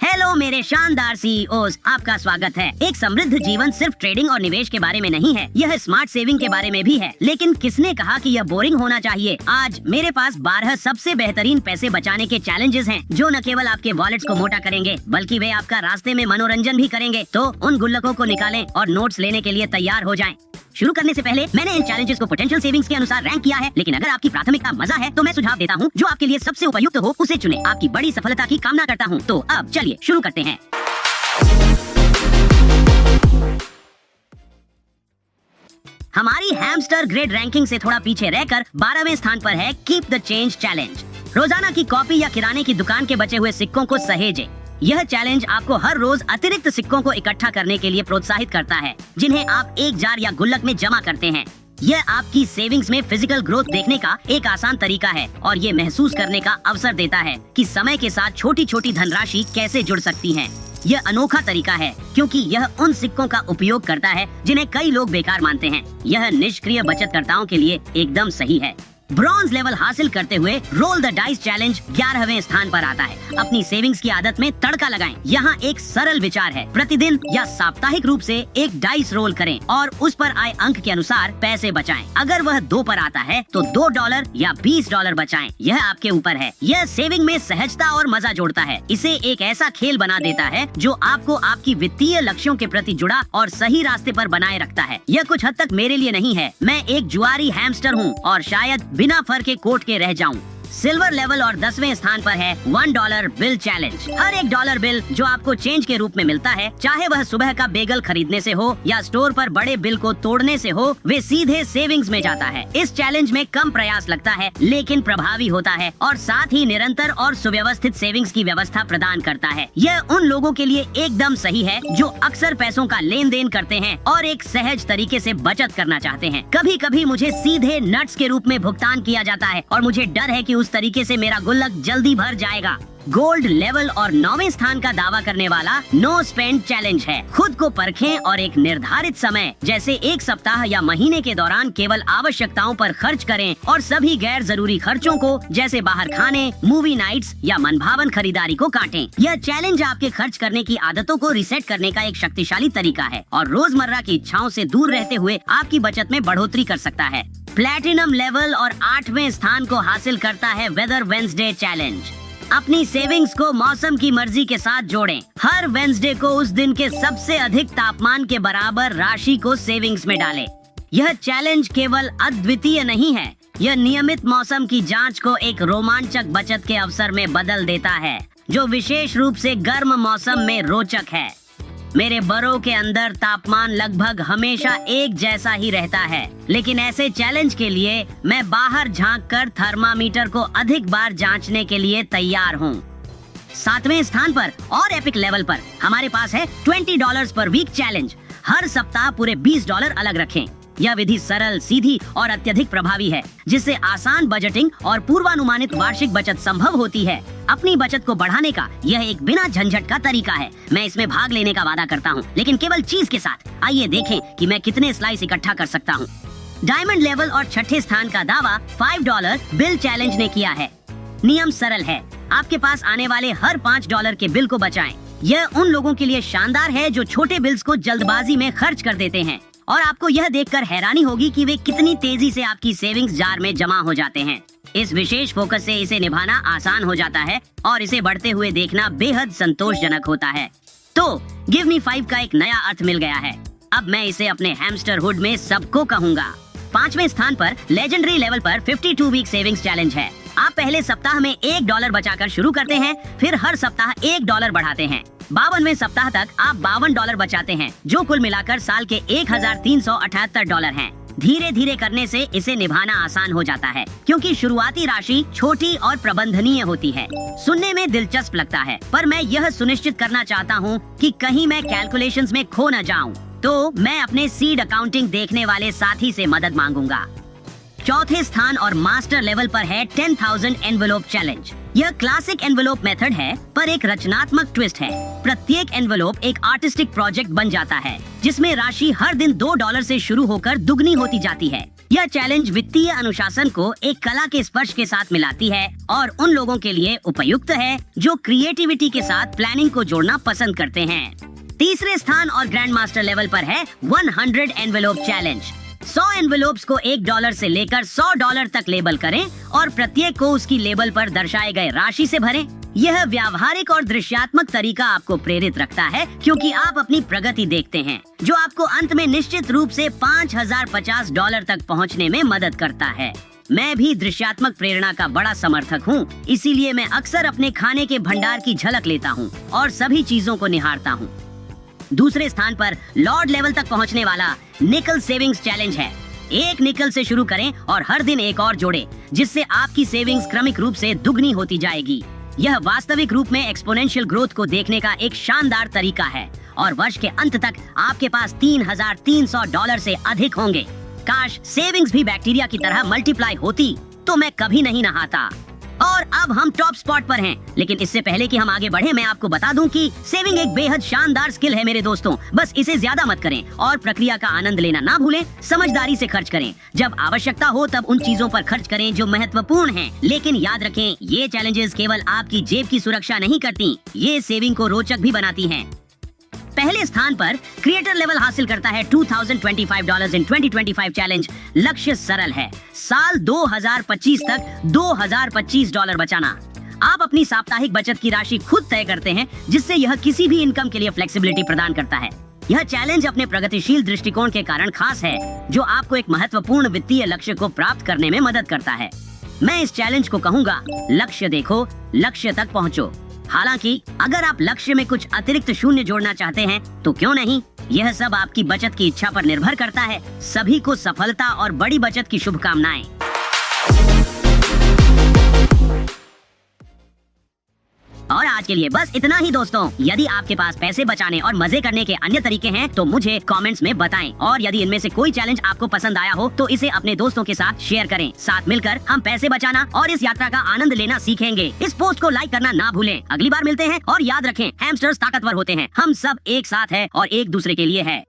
Hello मेरे शानदार CEOs, आपका स्वागत है। एक समृद्ध जीवन सिर्फ ट्रेडिंग और निवेश के बारे में नहीं है, यह स्मार्ट सेविंग के बारे में भी है। लेकिन किसने कहा कि यह बोरिंग होना चाहिए? आज मेरे पास 12 सबसे बेहतरीन पैसे बचाने के चैलेंजेस हैं, जो न केवल आपके वॉलेट्स को मोटा करेंगे बल्कि वे आपका रास्ते में मनोरंजन भी करेंगे। तो उन गुल्लकों को निकालें और नोट्स लेने के लिए तैयार हो जाएं। शुरू करने से पहले मैंने इन चैलेंजेस को पोटेंशियल सेविंग्स के अनुसार रैंक किया है, लेकिन अगर आपकी प्राथमिकता मजा है तो मैं सुझाव देता हूँ जो आपके लिए सबसे उपयुक्त हो उसे चुनें। आपकी बड़ी सफलता की कामना करता हूँ। तो अब चलिए शुरू करते हैं। हमारी हैमस्टर ग्रेड रैंकिंग से थोड़ा पीछे रहकर 12वें स्थान पर है कीप द चेंज चैलेंज। रोजाना की कॉफी या किराने की दुकान के बचे हुए सिक्कों को सहेजें। यह चैलेंज आपको हर रोज अतिरिक्त सिक्कों को इकट्ठा करने के लिए प्रोत्साहित करता है, जिन्हें आप एक जार या गुल्लक में जमा करते हैं। यह आपकी सेविंग्स में फिजिकल ग्रोथ देखने का एक आसान तरीका है और ये महसूस करने का अवसर देता है कि समय के साथ छोटी छोटी धनराशि कैसे जुड़ सकती है। यह अनोखा तरीका है क्योंकि यह उन सिक्कों का उपयोग करता है जिन्हें कई लोग बेकार मानते हैं। यह निष्क्रिय बचतकर्ताओं के लिए एकदम सही है। ब्रॉन्ज लेवल हासिल करते हुए रोल द डाइस चैलेंज 11वें स्थान पर आता है। अपनी सेविंग्स की आदत में तड़का लगाएं। यहाँ एक सरल विचार है, प्रतिदिन या साप्ताहिक रूप से एक डाइस रोल करें और उस पर आए अंक के अनुसार पैसे बचाएं। अगर वह 2 पर आता है तो $2 या $20 बचाएं। यह आपके ऊपर है। यह सेविंग में सहजता और मजा जोड़ता है। इसे एक ऐसा खेल बना देता है जो आपको आपकी वित्तीय लक्ष्यों के प्रति जुड़ा और सही रास्ते पर बनाए रखता है। यह कुछ हद तक मेरे लिए नहीं है। मैं एक जुआरी हैमस्टर हूँ और शायद बिना फर के कोट के रह जाऊं। सिल्वर लेवल और 10वें स्थान पर है $1 बिल चैलेंज। हर एक डॉलर बिल जो आपको चेंज के रूप में मिलता है, चाहे वह सुबह का बेगल खरीदने से हो या स्टोर पर बड़े बिल को तोड़ने से हो, वे सीधे सेविंग्स में जाता है। इस चैलेंज में कम प्रयास लगता है लेकिन प्रभावी होता है और साथ ही निरंतर और सुव्यवस्थित सेविंग्स की व्यवस्था प्रदान करता है। यह उन लोगों के लिए एकदम सही है जो अक्सर पैसों का लेन देन करते हैं और एक सहज तरीके से बचत करना चाहते हैं। कभी कभी मुझे सीधे नट्स के रूप में भुगतान किया जाता है और मुझे डर है कि उस तरीके से मेरा गुल्लक जल्दी भर जाएगा। गोल्ड लेवल और 9वें स्थान का दावा करने वाला नो स्पेंड चैलेंज है। खुद को परखें और एक निर्धारित समय जैसे 1 सप्ताह या महीने के दौरान केवल आवश्यकताओं पर खर्च करें और सभी गैर जरूरी खर्चों को जैसे बाहर खाने, मूवी नाइट्स या मनभावन खरीदारी को काटें। यह चैलेंज आपके खर्च करने की आदतों को रिसेट करने का एक शक्तिशाली तरीका है और रोजमर्रा की इच्छाओं से दूर रहते हुए आपकी बचत में बढ़ोतरी कर सकता है। प्लैटिनम लेवल और 8वें स्थान को हासिल करता है वेदर वेंसडे चैलेंज। अपनी सेविंग्स को मौसम की मर्जी के साथ जोड़ें। हर वेंसडे को उस दिन के सबसे अधिक तापमान के बराबर राशि को सेविंग्स में डालें। यह चैलेंज केवल अद्वितीय नहीं है, यह नियमित मौसम की जांच को एक रोमांचक बचत के अवसर में बदल देता है, जो विशेष रूप से गर्म मौसम में रोचक है। मेरे बरों के अंदर तापमान लगभग हमेशा एक जैसा ही रहता है, लेकिन ऐसे चैलेंज के लिए मैं बाहर झांककर थर्मामीटर को अधिक बार जांचने के लिए तैयार हूँ। 7वें स्थान पर और एपिक लेवल पर हमारे पास है $20 पर वीक चैलेंज। हर सप्ताह पूरे $20 अलग रखें। यह विधि सरल, सीधी और अत्यधिक प्रभावी है, जिससे आसान बजटिंग और पूर्वानुमानित वार्षिक बचत संभव होती है। अपनी बचत को बढ़ाने का यह एक बिना झंझट का तरीका है। मैं इसमें भाग लेने का वादा करता हूँ, लेकिन केवल चीज के साथ। आइए देखें कि मैं कितने स्लाइस इकट्ठा कर सकता हूँ। डायमंड लेवल और 6ठे स्थान का दावा $5 बिल चैलेंज ने किया है। नियम सरल है, आपके पास आने वाले हर $5 के बिल को बचाएं। यह उन लोगों के लिए शानदार है जो छोटे बिल्स को जल्दबाजी में खर्च कर देते हैं और आपको यह देखकर हैरानी होगी कि वे कितनी तेजी से आपकी सेविंग्स जार में जमा हो जाते हैं। इस विशेष फोकस से इसे निभाना आसान हो जाता है और इसे बढ़ते हुए देखना बेहद संतोषजनक होता है। तो गिव मी 5 का एक नया अर्थ मिल गया है। अब मैं इसे अपने हैमस्टरहुड में सबको कहूँगा। 5वें स्थान पर लेजेंडरी लेवल पर 52 वीक सेविंग्स चैलेंज है। आप पहले सप्ताह में $1 बचाकर शुरू करते हैं, फिर हर सप्ताह $1 बढ़ाते हैं। 52वें सप्ताह तक आप $52 बचाते हैं, जो कुल मिलाकर साल के $1378 हैं। धीरे धीरे करने से इसे निभाना आसान हो जाता है क्योंकि शुरुआती राशि छोटी और प्रबंधनीय होती है। सुनने में दिलचस्प लगता है, पर मैं यह सुनिश्चित करना चाहता हूँ कि कहीं मैं कैलकुलेशंस में खो न जाऊँ, तो मैं अपने सीड अकाउंटिंग देखने वाले साथी से मदद मांगूंगा। 4थे स्थान और मास्टर लेवल पर है 10,000 एनवेलोप चैलेंज। यह क्लासिक एनवेलोप मेथड है, पर एक रचनात्मक ट्विस्ट है। प्रत्येक एनवेलोप एक आर्टिस्टिक प्रोजेक्ट बन जाता है, जिसमें राशि हर दिन $2 से शुरू होकर दुगनी होती जाती है। यह चैलेंज वित्तीय अनुशासन को एक कला के स्पर्श के साथ मिलाती है और उन लोगों के लिए उपयुक्त है जो क्रिएटिविटी के साथ प्लानिंग को जोड़ना पसंद करते हैं। तीसरे स्थान और ग्रैंड मास्टर लेवल पर है 100 एनवेलोप चैलेंज। 100 एनवेलोप्स को $1 से लेकर $100 तक लेबल करें और प्रत्येक को उसकी लेबल पर दर्शाए गए राशि से भरें। यह व्यावहारिक और दृश्यात्मक तरीका आपको प्रेरित रखता है क्योंकि आप अपनी प्रगति देखते हैं, जो आपको अंत में निश्चित रूप से $5050 तक पहुंचने में मदद करता है। मैं भी दृश्यात्मक प्रेरणा का बड़ा समर्थक हूं, इसीलिए मैं अक्सर अपने खाने के भंडार की झलक लेता हूं और सभी चीजों को निहारता हूं। दूसरे स्थान पर लॉर्ड लेवल तक पहुंचने वाला निकल सेविंग्स चैलेंज है। 1 निकल से शुरू करें और हर दिन एक और जोड़ें, जिससे आपकी सेविंग्स क्रमिक रूप से दुगनी होती जाएगी। यह वास्तविक रूप में एक्सपोनेंशियल ग्रोथ को देखने का एक शानदार तरीका है और वर्ष के अंत तक आपके पास $3300 से अधिक होंगे। काश सेविंग्स भी बैक्टीरिया की तरह मल्टीप्लाई होती तो मैं कभी नहीं नहाता। और अब हम टॉप स्पॉट पर हैं, लेकिन इससे पहले कि हम आगे बढ़े मैं आपको बता दूं कि सेविंग एक बेहद शानदार स्किल है मेरे दोस्तों। बस इसे ज्यादा मत करें और प्रक्रिया का आनंद लेना ना भूलें। समझदारी से खर्च करें, जब आवश्यकता हो तब उन चीजों पर खर्च करें जो महत्वपूर्ण हैं। लेकिन याद रखें, ये चैलेंजेस केवल आपकी जेब की सुरक्षा नहीं करती, ये सेविंग को रोचक भी बनाती हैं। पहले स्थान पर क्रिएटर लेवल हासिल करता है $2025 इन 2025 चैलेंज। लक्ष्य सरल है, साल 2025 तक $2025 बचाना। आप अपनी साप्ताहिक बचत की राशि खुद तय करते हैं, जिससे यह किसी भी इनकम के लिए फ्लेक्सिबिलिटी प्रदान करता है। यह चैलेंज अपने प्रगतिशील दृष्टिकोण के कारण खास है, जो आपको एक महत्वपूर्ण वित्तीय लक्ष्य को प्राप्त करने में मदद करता है। मैं इस चैलेंज को कहूँगा, लक्ष्य देखो, लक्ष्य तक पहुँचो। हालांकि अगर आप लक्ष्य में कुछ अतिरिक्त शून्य जोड़ना चाहते हैं तो क्यों नहीं, यह सब आपकी बचत की इच्छा पर निर्भर करता है। सभी को सफलता और बड़ी बचत की शुभकामनाएं। और आज के लिए बस इतना ही दोस्तों। यदि आपके पास पैसे बचाने और मजे करने के अन्य तरीके हैं तो मुझे कमेंट्स में बताएं, और यदि इनमें से कोई चैलेंज आपको पसंद आया हो तो इसे अपने दोस्तों के साथ शेयर करें। साथ मिलकर हम पैसे बचाना और इस यात्रा का आनंद लेना सीखेंगे। इस पोस्ट को लाइक करना ना भूलें। अगली बार मिलते हैं और याद रखें, हैमस्टर्स ताकतवर होते हैं। हम सब एक साथ हैं और एक दूसरे के लिए है।